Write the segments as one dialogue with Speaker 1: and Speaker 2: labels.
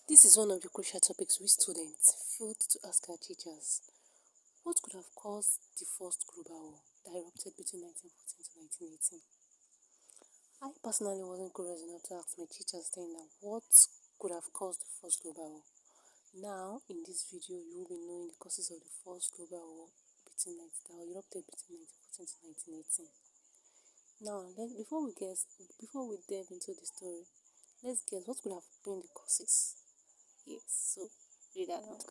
Speaker 1: This is one of the crucial topics we students failed to ask our teachers. What could have caused the First Global War that erupted between 1914 to 1918? I personally wasn't curious enough to ask my teachers then what could have caused the First Global War. Now, in this video, you will be knowing the causes of the First Global War that erupted between 1914 to 1918. Now, before we delve into the story, let's guess what could have been the causes. Yes, so read along.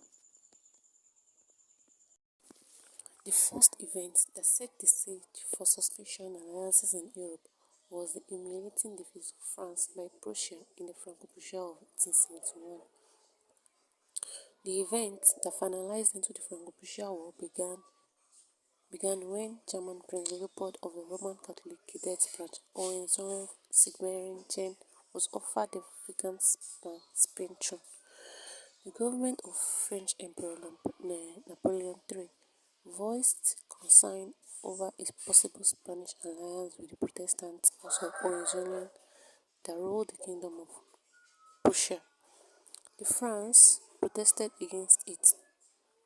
Speaker 1: The first event that set the stage for suspicion and alliances in Europe was the humiliating defeat of France by Prussia in the Franco-Prussian War of 1871. The event that finalized into the Franco-Prussian War began when German Prince Leopold of the Roman Catholic Cadet branch, Hohenzollern-Sigmaringen, was offered the vacant Spain throne. The government of French Emperor Napoleon III voiced concern over a possible Spanish alliance with the Protestant House of Hohenzollern that ruled the Kingdom of Prussia. The France protested against it.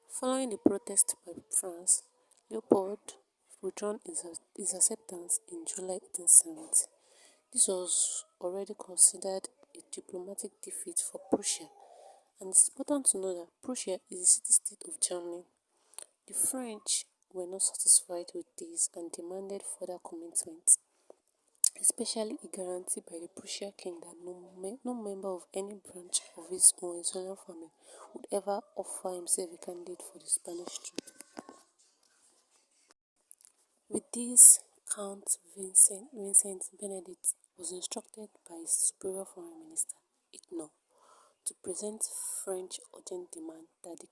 Speaker 1: Following the protest by France, Leopold withdrew his acceptance in July 1870. This was already considered a diplomatic defeat for Prussia, and it's important to know that Prussia is a city-state of Germany. The French were not satisfied with this and demanded further commitments, especially a guarantee by the Prussian king that no member of any branch of his Hohenzollern family would ever offer himself a candidate for the Spanish throne. With this, Count Vincent Benedict was instructed by his superior foreign minister, Igno, to present French urgent demand that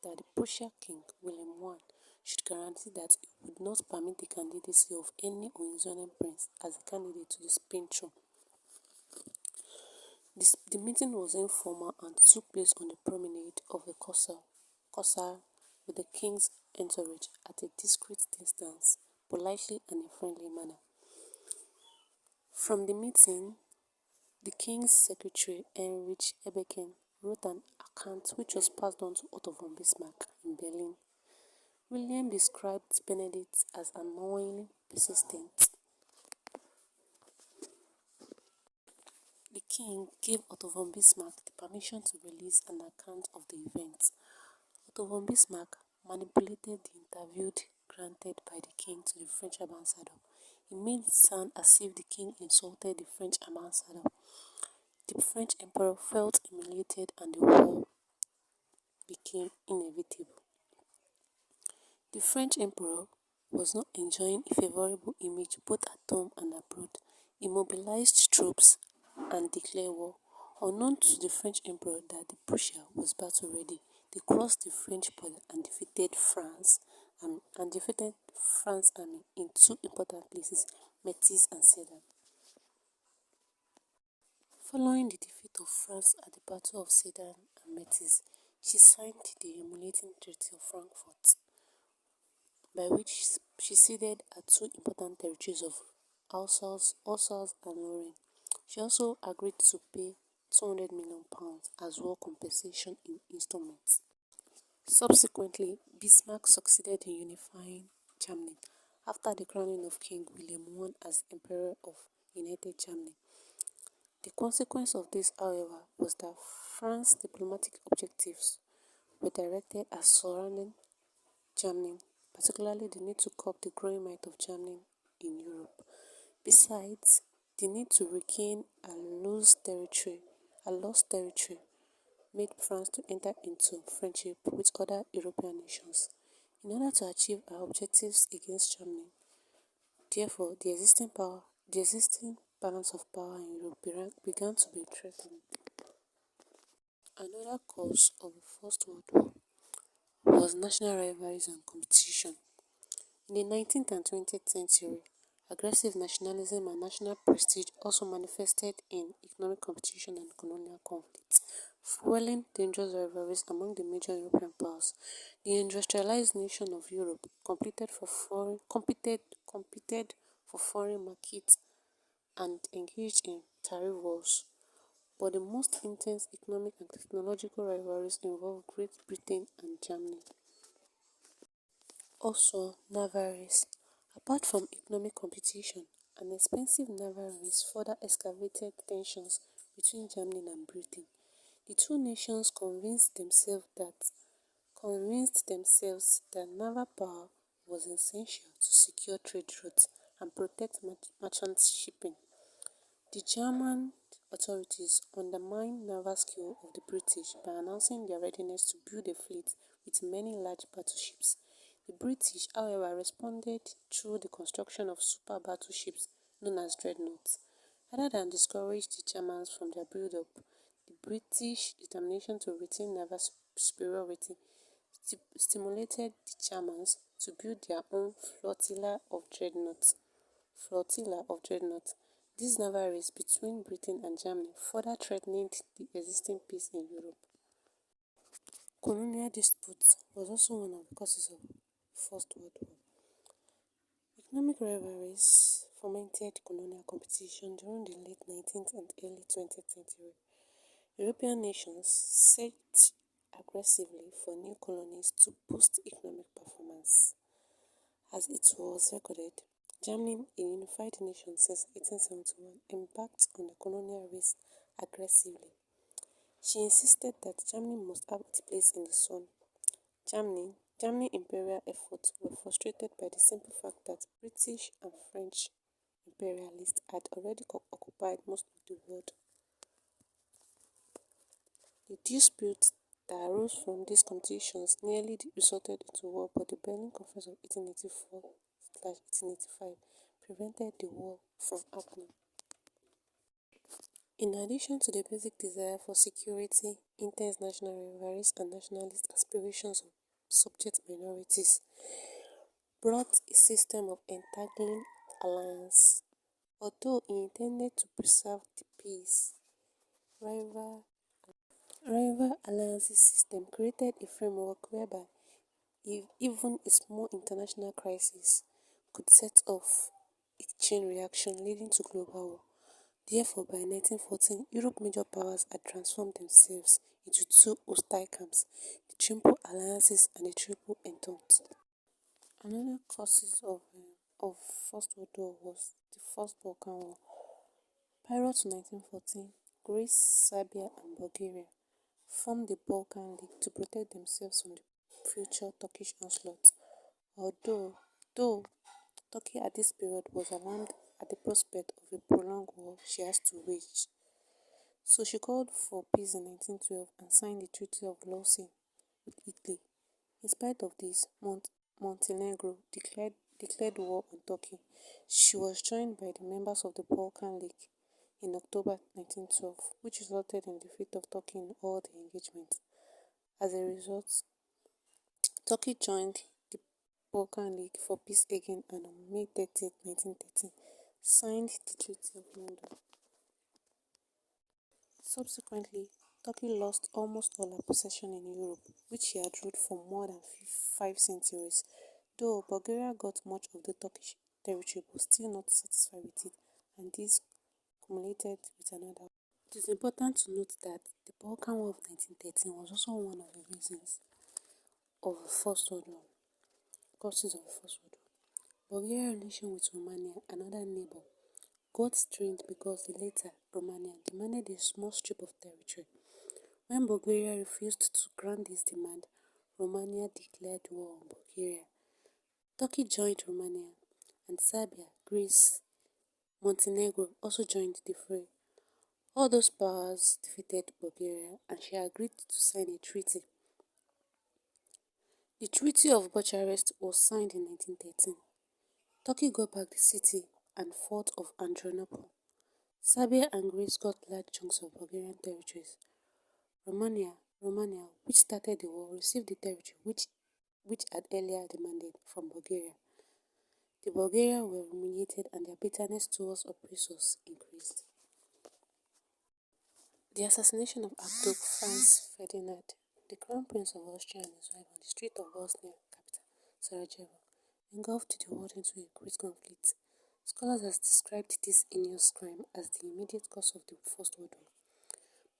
Speaker 1: the Prussian king, William I, should guarantee that he would not permit the candidacy of any Hohenzollern prince as a candidate to the Spain throne. The meeting was informal and took place on the promenade of the Corsair with the king's entourage at a discreet distance, politely and in a friendly manner. From the meeting, the king's secretary, Heinrich Ebecken, wrote an account which was passed on to Otto von Bismarck in Berlin. William described Benedict as annoyingly persistent. The king gave Otto von Bismarck the permission to release an account of the event. Otto von Bismarck manipulated the interview granted by the king to the French ambassador. He made it sound as if the king insulted the French ambassador. The French emperor felt humiliated and the war became inevitable. The French emperor was not enjoying a favorable image both at home and abroad. He mobilized troops and declared war. Unknown to the French emperor that the Prussia was battle ready, they crossed the French border and defeated France army in two important places, Metz and Sedan. Following the defeat of France at the Battle of Sedan and Metz, she signed the humiliating Treaty of Frankfurt, by which she ceded her two important territories of Alsace and Lorraine. She also agreed to pay £200 million as war compensation in installments. Subsequently, Bismarck succeeded in unifying Germany after the crowning of King William I as Emperor of United Germany. The consequence of this, however, was that France's diplomatic objectives were directed at surrounding Germany, particularly the need to curb the growing might of Germany in Europe. Besides, the need to regain a lost territory made France to enter into friendship with other European nations. In order to achieve her objectives against Germany, therefore, the existing balance of power in Europe began to be threatened. Another cause of the First World War was national rivalries and competition. In the 19th and 20th century, aggressive nationalism and national prestige also manifested in economic competition and colonial conflicts, fueling dangerous rivalries among the major European powers. The industrialized nations of Europe competed for foreign markets and engaged in tariff wars. but the most intense economic and technological rivalries involve Great Britain and Germany. Also, naval race. Apart from economic competition, an expensive naval race further excavated tensions between Germany and Britain. The two nations convinced themselves that naval power was essential to secure trade routes and protect merchant shipping. The German authorities undermined naval skill of the British by announcing their readiness to build a fleet with many large battleships. The British, however, responded through the construction of super battleships known as dreadnoughts. Rather than discourage the Germans from their build-up, the British determination to retain naval superiority stimulated the Germans to build their own flotilla of dreadnoughts. This naval race between Britain and Germany further threatened the existing peace in Europe. Colonial disputes was also one of the causes of First World War. Economic rivalries fomented colonial competition during the late 19th and early 20th century. European nations searched aggressively for new colonies to boost economic performance. As it was recorded, Germany, a unified nation since 1871, embarked on the colonial race aggressively. She insisted that Germany must have its place in the sun. Germany's imperial efforts were frustrated by the simple fact that British and French imperialists had already occupied most of the world. The disputes that arose from these competitions nearly resulted into war, but the Berlin Conference of 1884/1885 prevented the war from happening. In addition to the basic desire for security, intense national rivalries and nationalist aspirations of subject minorities brought a system of entangling alliance. Although he intended to preserve the peace, rival alliances system created a framework whereby even a small international crisis could set off a chain reaction leading to global war. Therefore, by 1914, Europe's major powers had transformed themselves into two hostile camps, the Triple Alliances and the Triple Entente. Another causes of First World War was the First Balkan War. Prior to 1914, Greece, Serbia and Bulgaria formed the Balkan League to protect themselves from the future Turkish onslaught. Though Turkey at this period was alarmed at the prospect of a prolonged war she has to wage, so she called for peace in 1912 and signed the Treaty of Lausanne with Italy. In spite of this, Montenegro declared war on Turkey. She was joined by the members of the Balkan League in October 1912, which resulted in the defeat of Turkey in all the engagements. As a result, Turkey joined the Balkan League for peace again and on May 30, 1913, signed the Treaty of London. Subsequently, Turkey lost almost all her possessions in Europe, which she had ruled for more than 5 centuries, though Bulgaria got much of the Turkish territory but still not satisfied with it, and this culminated with another. It is important to note that the Balkan War of 1913 was also one of the reasons of the First World War, causes of the First World War. Bulgaria's relation with Romania, another neighbor, got strained because the latter, Romania, demanded a small strip of territory. When Bulgaria refused to grant this demand, Romania declared war on Bulgaria. Turkey joined Romania, and Serbia, Greece, Montenegro also joined the fray. All those powers defeated Bulgaria, and she agreed to sign a treaty. The Treaty of Bucharest was signed in 1913. Turkey got back the city and fort of Adrianople. Serbia and Greece got large chunks of Bulgarian territories. Romania, which started the war, received the territory which had earlier demanded from Bulgaria. The Bulgarians were humiliated and their bitterness towards oppressors increased. The assassination of Archduke Franz Ferdinand, the Crown Prince of Austria, and his wife on the street of Bosnia capital, Sarajevo, engulfed the world into a great conflict. Scholars have described this heinous crime as the immediate cause of the First World War.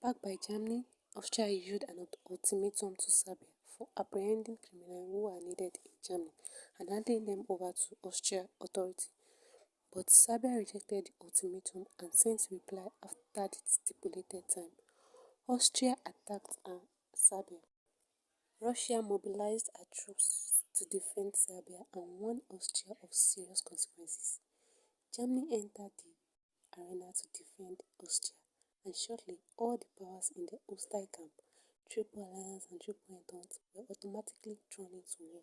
Speaker 1: Backed by Germany, Austria issued an ultimatum to Serbia for apprehending criminals who are needed in Germany and handing them over to Austrian authorities. But Serbia rejected the ultimatum and sent reply after the stipulated time. Austria attacked Serbia. Russia mobilized her troops to defend Serbia and warned Austria of serious consequences. Germany entered the arena to defend Austria, and shortly all the powers in the hostile camp, Triple Alliance and Triple Entente, were automatically thrown into war.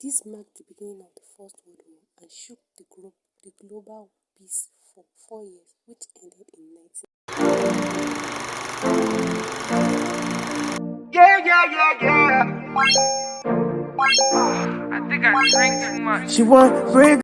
Speaker 1: This marked the beginning of the First World War and shook the global peace for 4 years, which ended in 19.
Speaker 2: Yeah, yeah, yeah, yeah. I think I drank too much. She want break.